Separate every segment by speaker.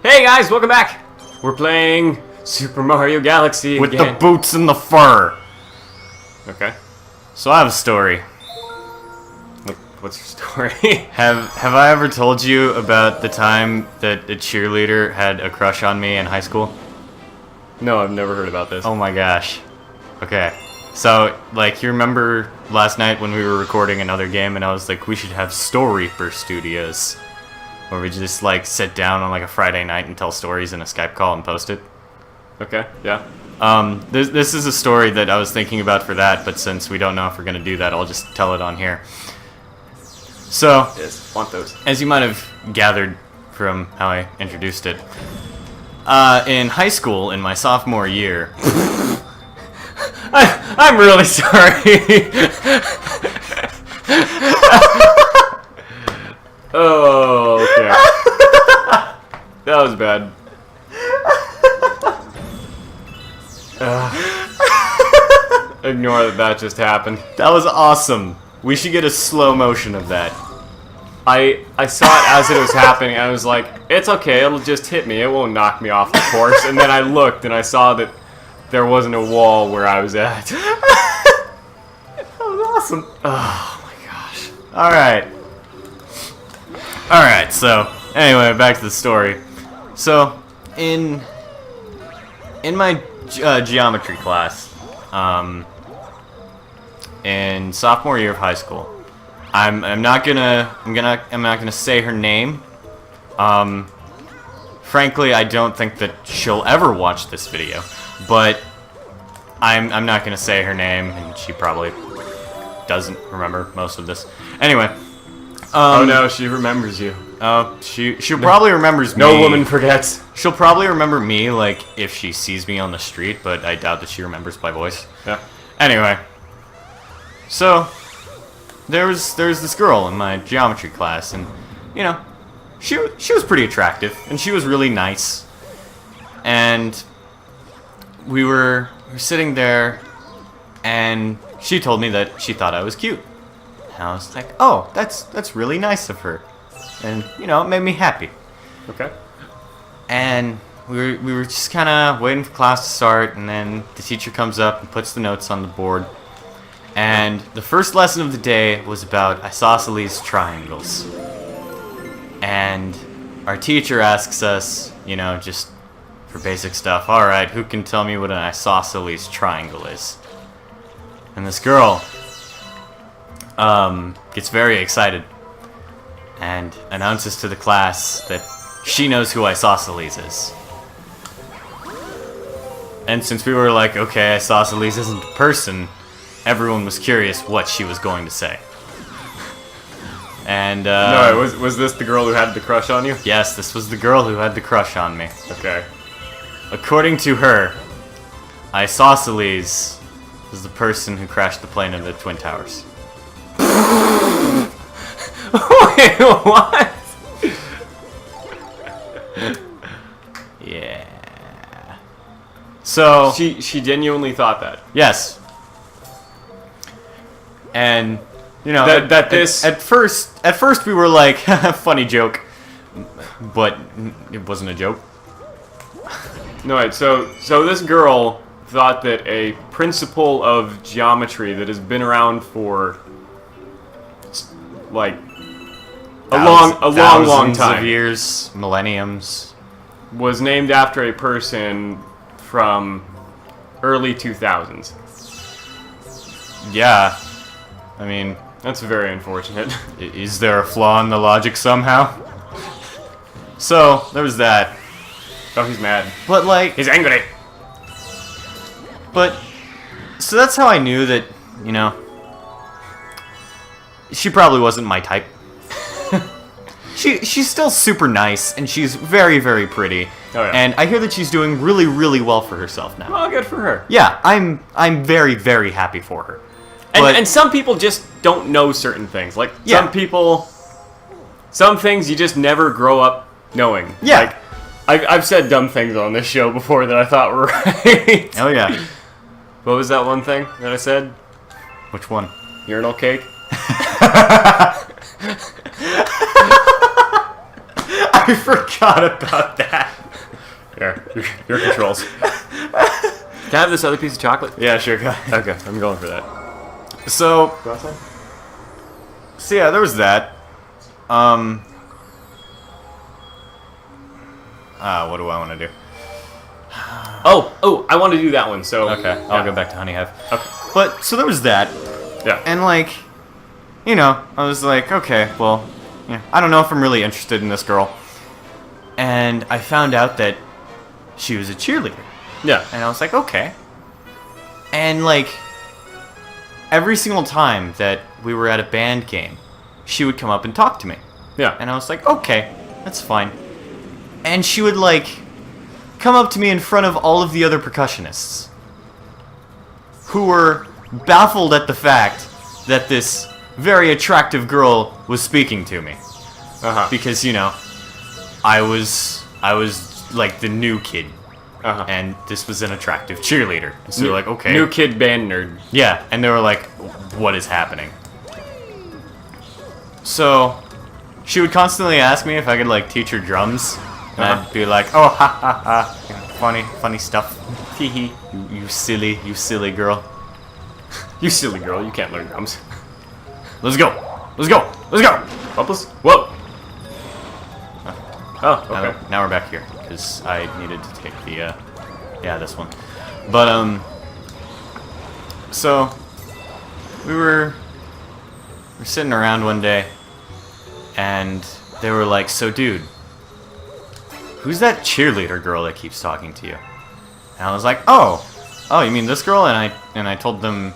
Speaker 1: Hey guys, welcome back! We're playing Super Mario Galaxy
Speaker 2: With
Speaker 1: again.
Speaker 2: the boots and the fur.
Speaker 1: Okay.
Speaker 2: So I have a story.
Speaker 1: What's your story?
Speaker 2: Have I ever told you about the time that a cheerleader had a crush on me in high school?
Speaker 1: No, I've never heard about this.
Speaker 2: Oh my gosh. Okay. So, like, you remember last night when we were recording another game and I was like, we should have Story Reaper Studios. Where we just, like, sit down on, like, a Friday night and tell stories in a Skype call and post it.
Speaker 1: Okay, yeah.
Speaker 2: This is a story that I was thinking about for that, but since we don't know if we're going to do that, I'll just tell it on here. So,
Speaker 1: Yes, want those.
Speaker 2: as you might have gathered from how I introduced it, in high school, in my sophomore year...
Speaker 1: I'm really sorry. Oh, okay. That was bad. Ignore that just happened.
Speaker 2: That was awesome. We should get a slow motion of that.
Speaker 1: I saw it as it was happening. I was like, it's okay, it'll just hit me. It won't knock me off the course. And then I looked and I saw that there wasn't a wall where I was at.
Speaker 2: That was awesome.
Speaker 1: Oh my gosh.
Speaker 2: Alright, so, anyway, back to the story. So, in my geometry class, in sophomore year of high school, I'm not gonna say her name. Frankly, I don't think that she'll ever watch this video, but I'm not gonna say her name, and she probably doesn't remember most of this. Anyway.
Speaker 1: Oh no, she remembers you.
Speaker 2: She'll probably remembers me.
Speaker 1: No woman forgets.
Speaker 2: She'll probably remember me, like, if she sees me on the street, but I doubt that she remembers my voice.
Speaker 1: Yeah.
Speaker 2: Anyway. So, there's this girl in my geometry class, and, you know, she was pretty attractive, and she was really nice. And we were sitting there, and she told me that she thought I was cute. And I was like, oh, that's really nice of her. And, you know, it made me happy.
Speaker 1: Okay.
Speaker 2: And we were just kind of waiting for class to start, and then the teacher comes up and puts the notes on the board. And the first lesson of the day was about isosceles triangles. And our teacher asks us, you know, just for basic stuff, alright, who can tell me what an isosceles triangle is? And this girl gets very excited and announces to the class that she knows who isosceles is. And since we were like, okay, isosceles isn't a person, everyone was curious what she was going to say. And,
Speaker 1: No, was this the girl who had the crush on you?
Speaker 2: yes, this was the girl who had the crush on me.
Speaker 1: Okay.
Speaker 2: According to her, isosceles was the person who crashed the plane into the Twin Towers.
Speaker 1: Wait, what?
Speaker 2: Yeah. So,
Speaker 1: She genuinely thought that.
Speaker 2: yes. And, you know, at first we were like, funny joke, but it wasn't a joke.
Speaker 1: No, wait, so this girl thought that a principle of geometry that has been around for like a long
Speaker 2: Thousands
Speaker 1: time
Speaker 2: of years, millenniums.
Speaker 1: was named after a person from early 2000s.
Speaker 2: Yeah. I mean,
Speaker 1: That's very unfortunate.
Speaker 2: is there a flaw in the logic somehow? So, there was that.
Speaker 1: Oh, he's mad.
Speaker 2: But, like,
Speaker 1: He's angry.
Speaker 2: but, so that's how I knew that, you know, she probably wasn't my type. She's still super nice, and she's very, very pretty.
Speaker 1: Oh, yeah.
Speaker 2: And I hear that she's doing really, really well for herself now.
Speaker 1: Well, good for her.
Speaker 2: Yeah, I'm very, very happy for her. But,
Speaker 1: And some people just don't know certain things. Like,
Speaker 2: Yeah.
Speaker 1: some things you just never grow up knowing.
Speaker 2: Yeah.
Speaker 1: Like, I've said dumb things on this show before that I thought were right.
Speaker 2: oh yeah.
Speaker 1: What was that one thing that I said?
Speaker 2: Which one?
Speaker 1: Urinal cake?
Speaker 2: I I forgot about that.
Speaker 1: Here, your controls. Can I have this other piece of chocolate?
Speaker 2: Yeah, sure. Go ahead.
Speaker 1: Okay, I'm going for that.
Speaker 2: So yeah, there was that. What do I want to do?
Speaker 1: Oh, I want to do that one. So
Speaker 2: Okay, I'll go back to Honey Hive.
Speaker 1: Okay.
Speaker 2: But so there was that,
Speaker 1: Yeah.
Speaker 2: and like, you know, I was like, okay, well, yeah, I don't know if I'm really interested in this girl. And I found out that she was a cheerleader,
Speaker 1: Yeah.
Speaker 2: and I was like, okay. And like, every single time that we were at a band game, she would come up and talk to me.
Speaker 1: Yeah.
Speaker 2: And I was like, okay, that's fine. And she would, like, come up to me in front of all of the other percussionists, who were baffled at the fact that this very attractive girl was speaking to me.
Speaker 1: Uh-huh.
Speaker 2: Because, you know, I was like, the new kid.
Speaker 1: Uh-huh.
Speaker 2: And this was an attractive cheerleader. And so they're like, okay.
Speaker 1: New kid band nerd.
Speaker 2: Yeah, and they were like, what is happening? So, she would constantly ask me if I could, like, teach her drums. And I'd be like, oh, ha, ha, ha. You know, funny stuff. Hee hee. You silly girl.
Speaker 1: You silly girl, you can't learn drums.
Speaker 2: Let's go.
Speaker 1: Bubbles? Whoa! Oh, okay.
Speaker 2: Now we're back here, because I needed to take the, yeah, this one. But, so, we're sitting around one day, and they were like, so dude, who's that cheerleader girl that keeps talking to you? And I was like, oh, you mean this girl? And I told them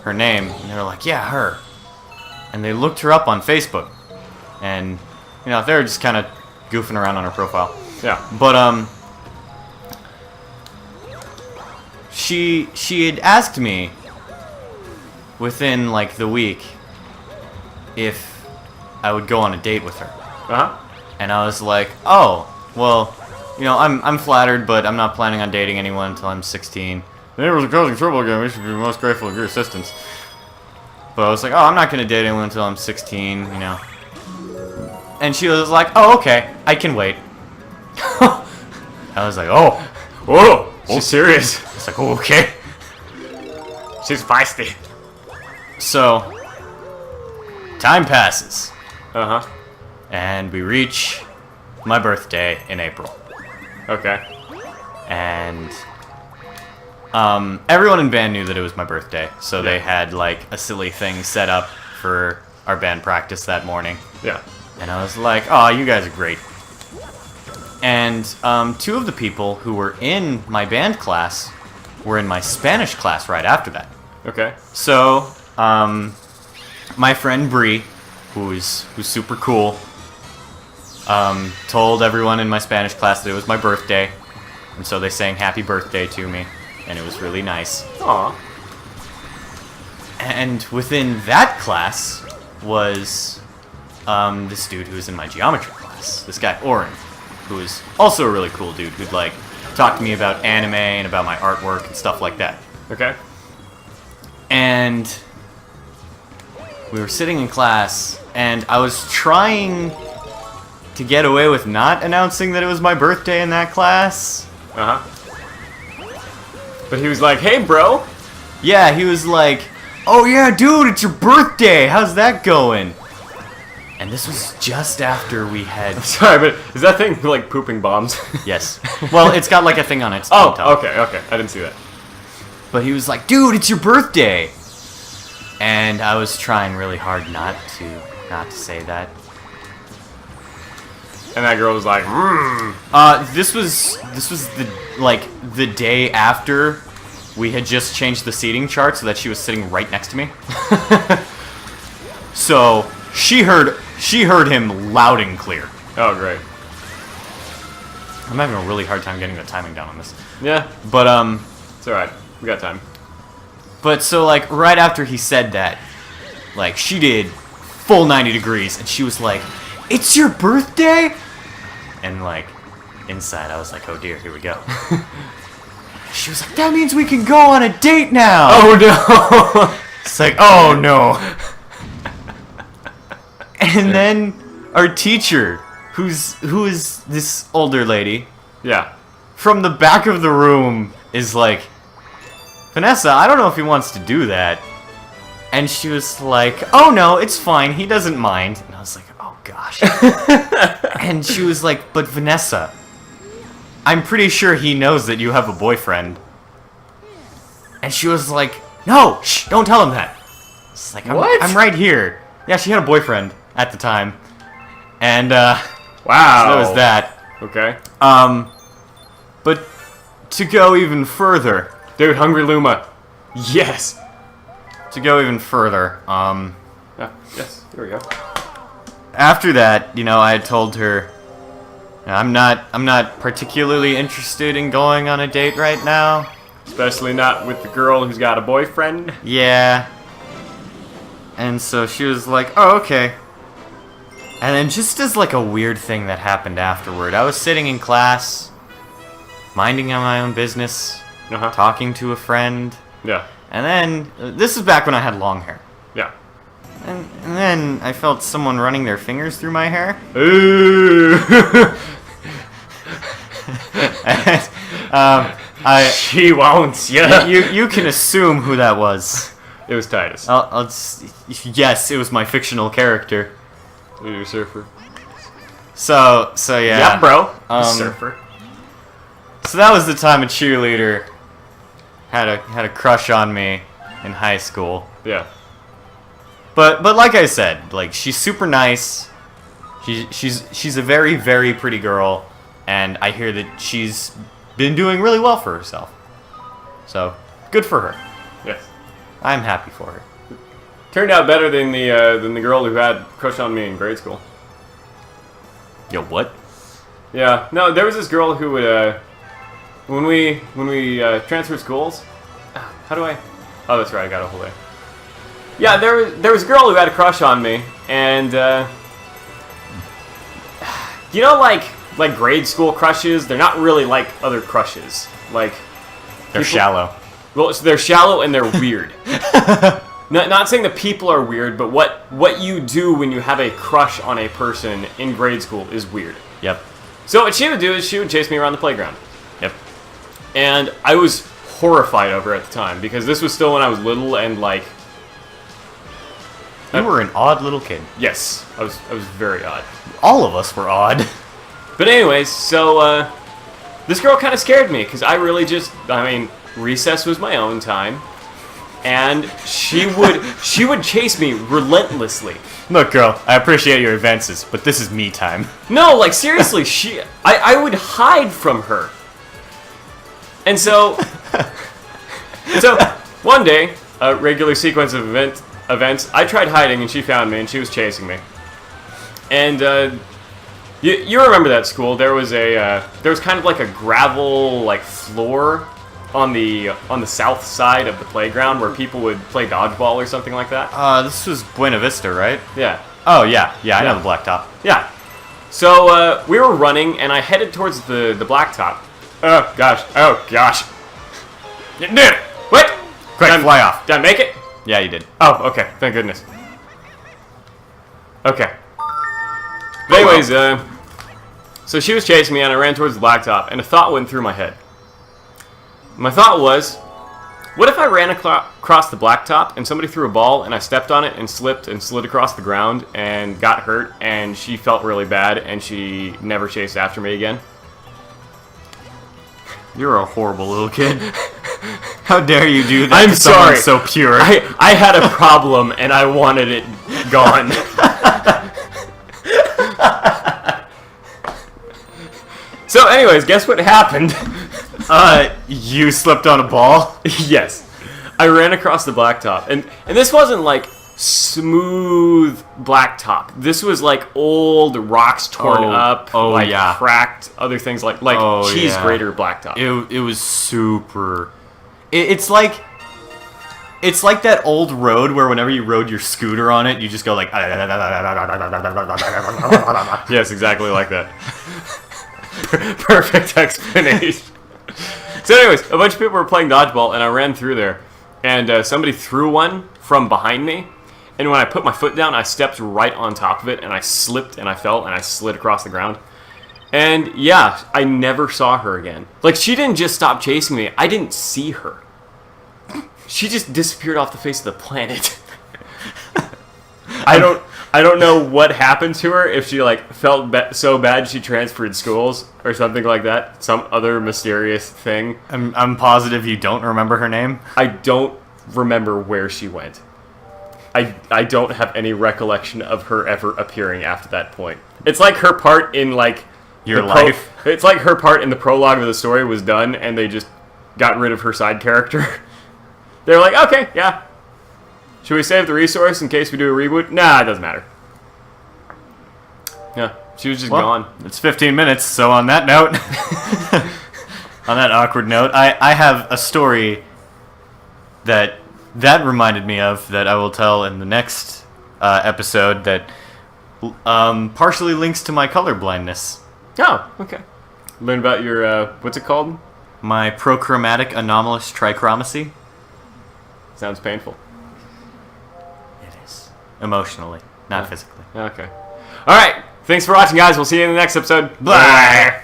Speaker 2: her name, and they were like, yeah, her. And they looked her up on Facebook, and, you know, they were just kind of goofing around on her profile.
Speaker 1: Yeah.
Speaker 2: But, she had asked me within, like, the week if I would go on a date with her.
Speaker 1: Uh-huh.
Speaker 2: And I was like, oh, well, you know, I'm flattered, but I'm not planning on dating anyone until I'm 16. The neighbors are causing trouble again. We should be most grateful of your assistance. But I was like, oh, I'm not going to date anyone until I'm 16, you know. And she was like, oh, okay, I can wait. I was like, oh, whoa,
Speaker 1: She's serious.
Speaker 2: it's like, oh, okay.
Speaker 1: She's feisty.
Speaker 2: So, time passes,
Speaker 1: Uh-huh.
Speaker 2: and we reach my birthday in April.
Speaker 1: Okay.
Speaker 2: And everyone in band knew that it was my birthday, so they had like a silly thing set up for our band practice that morning.
Speaker 1: Yeah.
Speaker 2: And I was like, oh, you guys are great. And two of the people who were in my band class were in my Spanish class right after that.
Speaker 1: Okay.
Speaker 2: So, my friend Bree, who's super cool, told everyone in my Spanish class that it was my birthday, and so they sang happy birthday to me, and it was really nice.
Speaker 1: Aw.
Speaker 2: And within that class was this dude who was in my geometry class, this guy Oren, who is also a really cool dude who'd like talk to me about anime and about my artwork and stuff like that.
Speaker 1: Okay.
Speaker 2: And we were sitting in class, and I was trying to get away with not announcing that it was my birthday in that class.
Speaker 1: Uh-huh. But he was like, hey, bro.
Speaker 2: Yeah, he was like, oh yeah, dude, it's your birthday. How's that going? And this was just after we had...
Speaker 1: Sorry, but is that thing like pooping bombs?
Speaker 2: Yes. Well, it's got like a thing on its
Speaker 1: Oh,
Speaker 2: top.
Speaker 1: okay. I didn't see that.
Speaker 2: But he was like, dude, it's your birthday. And I was trying really hard not to say that.
Speaker 1: And that girl was like,
Speaker 2: This was the day after we had just changed the seating chart so that she was sitting right next to me. So she heard him loud and clear.
Speaker 1: Oh, great.
Speaker 2: I'm having a really hard time getting the timing down on this.
Speaker 1: Yeah,
Speaker 2: But
Speaker 1: it's alright. We got time.
Speaker 2: But so like right after he said that, like she did full 90 degrees and she was like, "It's your birthday?" And like inside I was like, "Oh dear, here we go." She was like, "That means we can go on a date now."
Speaker 1: Oh, no.
Speaker 2: It's like, "Oh no." And then our teacher who is this older lady,
Speaker 1: Yeah.
Speaker 2: from the back of the room is like, Vanessa, I don't know if he wants to do that. And she was like, oh no, it's fine, he doesn't mind. And I was like, oh gosh. And she was like, but Vanessa, I'm pretty sure he knows that you have a boyfriend. And she was like, no, shh, don't tell him that. It's like,
Speaker 1: What?
Speaker 2: I'm right here. Yeah, she had a boyfriend at the time. And,
Speaker 1: Wow.
Speaker 2: so that was that.
Speaker 1: Okay.
Speaker 2: But to go even further,
Speaker 1: Dude, Hungry Luma. Yes.
Speaker 2: to go even further,
Speaker 1: Yeah, yes, here we go.
Speaker 2: after that, you know, I had told her, I'm not particularly interested in going on a date right now.
Speaker 1: Especially not with the girl who's got a boyfriend.
Speaker 2: Yeah. And so she was like, oh, okay. And then just as like a weird thing that happened afterward, I was sitting in class, minding my own business,
Speaker 1: Uh-huh.
Speaker 2: talking to a friend,
Speaker 1: Yeah.
Speaker 2: and then, this is back when I had long hair.
Speaker 1: Yeah.
Speaker 2: And then I felt someone running their fingers through my hair.
Speaker 1: Ooh.
Speaker 2: And,
Speaker 1: She wants ya.
Speaker 2: you can assume who that was.
Speaker 1: It was Titus.
Speaker 2: Yes, it was my fictional character.
Speaker 1: You're a surfer.
Speaker 2: So yeah.
Speaker 1: Yeah, bro.
Speaker 2: Um,
Speaker 1: Surfer.
Speaker 2: So that was the time a cheerleader had a crush on me in high school.
Speaker 1: Yeah.
Speaker 2: But like I said, like she's super nice. She's a very, very pretty girl, and I hear that she's been doing really well for herself. So good for her.
Speaker 1: Yes.
Speaker 2: I'm happy for her.
Speaker 1: Turned out better than the girl who had a crush on me in grade school.
Speaker 2: Yo, what?
Speaker 1: Yeah. No, there was this girl who would when we transferred schools. How do I? Oh, that's right. I got a whole day. Yeah, there was a girl who had a crush on me, and you know, like grade school crushes, they're not really like other crushes. Like
Speaker 2: They're
Speaker 1: people-
Speaker 2: shallow.
Speaker 1: Well, so they're shallow and they're weird. Not saying that people are weird, but what you do when you have a crush on a person in grade school is weird.
Speaker 2: Yep.
Speaker 1: So what she would do is she would chase me around the playground.
Speaker 2: Yep.
Speaker 1: And I was horrified over it at the time, because this was still when I was little and like...
Speaker 2: You were an odd little kid.
Speaker 1: Yes, I was very odd.
Speaker 2: All of us were odd.
Speaker 1: But anyways, so this girl kind of scared me, because I really recess was my own time, and she would chase me relentlessly.
Speaker 2: Look, girl, I appreciate your advances, but this is me time.
Speaker 1: No, like seriously, I would hide from her. And so one day, a regular sequence of events, I tried hiding and she found me and she was chasing me. And you remember that school? There was kind of like a gravel like floor on the south side of the playground where people would play dodgeball or something like that.
Speaker 2: This was Buena Vista, right?
Speaker 1: Yeah.
Speaker 2: Oh, yeah. Yeah, I know the blacktop.
Speaker 1: Yeah. So we were running, and I headed towards the blacktop. Oh gosh! Oh gosh! What?
Speaker 2: Quick, fly off.
Speaker 1: Did I make it?
Speaker 2: Yeah, you did.
Speaker 1: Oh, okay. Thank goodness. Okay. But anyways, so she was chasing me, and I ran towards the blacktop, and a thought went through my head. My thought was, what if I ran across the blacktop and somebody threw a ball and I stepped on it and slipped and slid across the ground and got hurt and she felt really bad and she never chased after me again?
Speaker 2: You're a horrible little kid. How dare you do that
Speaker 1: I'm
Speaker 2: to someone
Speaker 1: sorry.
Speaker 2: so pure?
Speaker 1: I had a problem and I wanted it gone. So anyways, guess what happened?
Speaker 2: You slipped on a ball?
Speaker 1: Yes. I ran across the blacktop. And this wasn't like smooth blacktop. This was like old rocks torn up, like
Speaker 2: yeah.
Speaker 1: cracked, other things like cheese grater blacktop.
Speaker 2: It was super... It's like that old road where whenever you rode your scooter on it, you just go like...
Speaker 1: Yes, exactly like that. Perfect explanation. So anyways, a bunch of people were playing dodgeball, and I ran through there, and somebody threw one from behind me, And when I put my foot down, I stepped right on top of it, and I slipped, and I fell, and I slid across the ground. And yeah, I never saw her again. Like, she didn't just stop chasing me. I didn't see her. She just disappeared off the face of the planet. I don't know what happened to her. If she like felt so bad she transferred schools or something like that. Some other mysterious thing.
Speaker 2: I'm positive you don't remember her name.
Speaker 1: I don't remember where she went. I don't have any recollection of her ever appearing after that point. It's like her part in like
Speaker 2: Your life.
Speaker 1: It's like her part in the prologue of the story was done, and they just got rid of her side character. They're like, okay, yeah. Should we save the resource in case we do a reboot? Nah, it doesn't matter. Yeah, she was just gone.
Speaker 2: It's 15 minutes, so on that note, on that awkward note, I have a story that reminded me of that I will tell in the next episode that partially links to my colorblindness.
Speaker 1: Oh, okay. Learn about your, what's it called?
Speaker 2: My prochromatic anomalous trichromacy.
Speaker 1: Sounds painful.
Speaker 2: It is. Emotionally, not physically.
Speaker 1: Okay. Alright, thanks for watching, guys. We'll see you in the next episode. Bye!